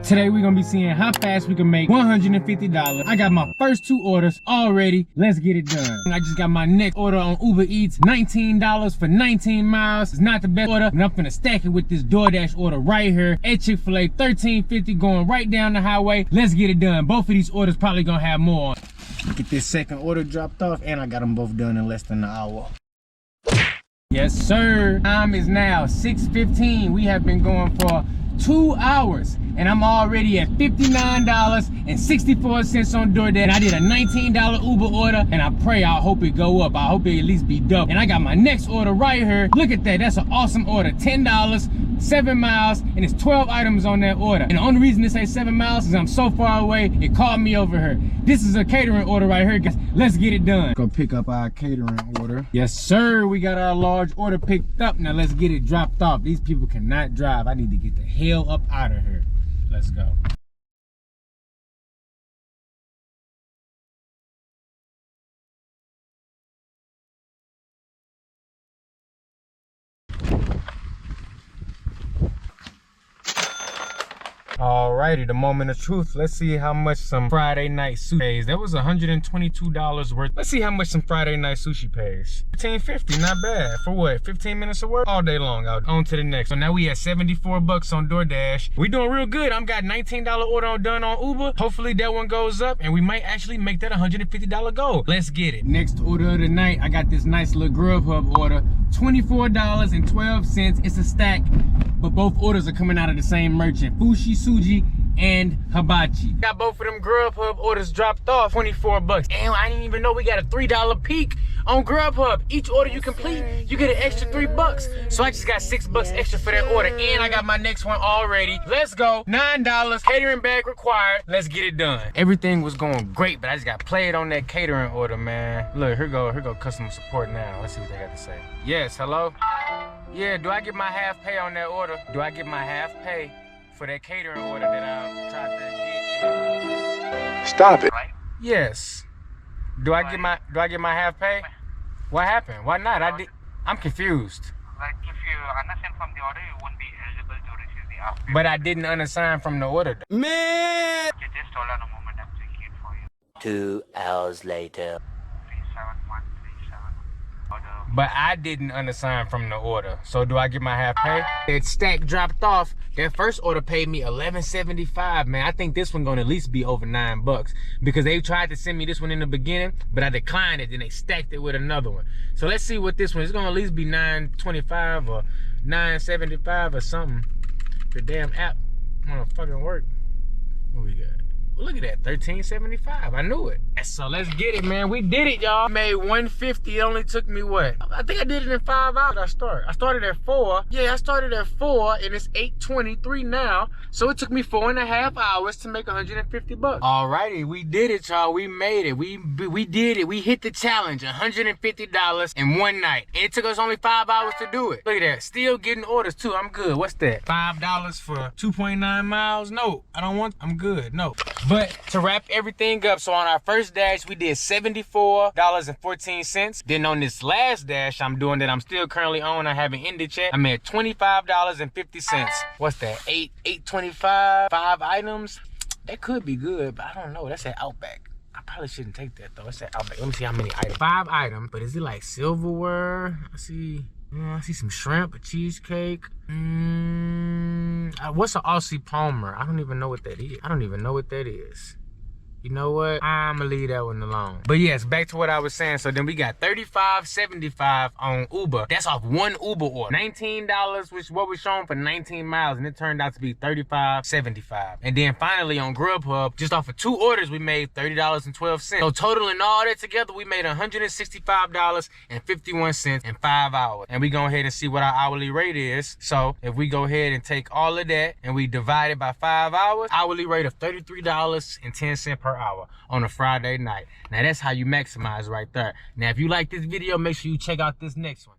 Today we're gonna be seeing how fast we can make $150. I got my first 2 orders already. Let's get it done. I just got my next order on Uber Eats, $19 for 19 miles. It's not the best order, but I'm finna stack it with this Doordash order right here at Chick-fil-A, $13.50 going right down the highway. Let's get it done. Both of these orders probably gonna have more. Get this second order dropped off, and I got them both done in less than an hour. Yes, sir. Time is now 6:15. We have been going for 2 hours, and I'm already at $59.64 on DoorDash. And I did a $19 Uber order, and I hope it go up. I hope it at least be double. And I got my next order right here. Look at that. That's an awesome order. $10, 7 miles, and it's 12 items on that order. And the only reason to say 7 miles is I'm so far away, it called me over here. This is a catering order right here, guys. Let's get it done. Go pick up our catering order. Yes, sir. We got our large order picked up. Now let's get it dropped off. These people cannot drive. I need to get the hell up out of here. Let's go. Alrighty, the moment of truth. Let's see how much some Friday night sushi pays. That was $122 worth. Let's see how much some Friday night sushi pays. $15.50, not bad. For what, 15 minutes of work? All day long. On to the next. So now we at 74 bucks on DoorDash. We doing real good. I'm got $19 order done on Uber. Hopefully that one goes up, and we might actually make that $150 goal. Let's get it. Next order of the night, I got this nice little Grubhub order. $24.12. It's a stack, but both orders are coming out of the same merchant. Fushi Suji and Hibachi. Got both of them Grubhub orders dropped off, 24 bucks. And I didn't even know we got a $3 peak on Grubhub. Each order you complete, you get an extra 3 bucks. So I just got 6 bucks extra for that order. And I got my next one already. Let's go. $9, catering bag required. Let's get it done. Everything was going great, but I just got played on that catering order, man. Look, here go customer support now. Let's see what they got to say. Yes, hello? Yeah, do I get my half pay on that order? Do I get my half pay for that catering order that I tried to get? Stop it. Yes. Do I get my half pay? What happened? Why not? I'm confused. Like if you unassign from the order, you won't be eligible to receive the half pay. But I didn't unassign from the order. Man! Okay, just hold on a moment, I'm checking it for you. 2 hours later. 37137. Order. But I didn't unassign from the order. So do I get my half pay? That stack dropped off. That first order paid me $11.75, man. I think this one gonna at least be over 9 bucks because they tried to send me this one in the beginning, but I declined it. Then they stacked it with another one. So let's see what this one is. Gonna at least be $9.25 or $9.75 or something. The damn app wanna fucking work. What we got? Look at that, $13.75. I knew it. So let's get it, man. We did it, y'all. Made $150. It only took me what? I think I did it in 5 hours. I started at 4. Yeah, I started at 4, and it's 8:23 now. So it took me 4.5 hours to make $150 bucks. Alrighty, we did it, y'all. We made it. We did it. We hit the challenge. $150 in one night. And it took us only 5 hours to do it. Look at that. Still getting orders too. I'm good. What's that? $5 for 2.9 miles? No, I don't want. I'm good. No. But to wrap everything up, so on our first dash, we did $74.14. Then on this last dash I'm doing that I'm still currently on, I haven't ended yet, I'm at $25.50. What's that? 8.25, 5 items? That could be good, but I don't know. That's at Outback. I probably shouldn't take that though. It's at Outback. Let me see how many items. 5 items, but is it like silverware? I see some shrimp, a cheesecake. What's an Aussie Palmer? I don't even know what that is. You know what? I'm gonna leave that one alone. But yes, back to what I was saying. So then we got $35.75 on Uber. That's off one Uber order. $19, which what was shown for 19 miles, and it turned out to be $35.75. And then finally on Grubhub, just off of 2 orders, we made $30.12. So totaling all that together, we made $165.51 in 5 hours. And we go ahead and see what our hourly rate is. So if we go ahead and take all of that and we divide it by 5 hours, hourly rate of $33.10 per hour on a Friday night. Now that's how you maximize right there. Now if you like this video, make sure you check out this next one.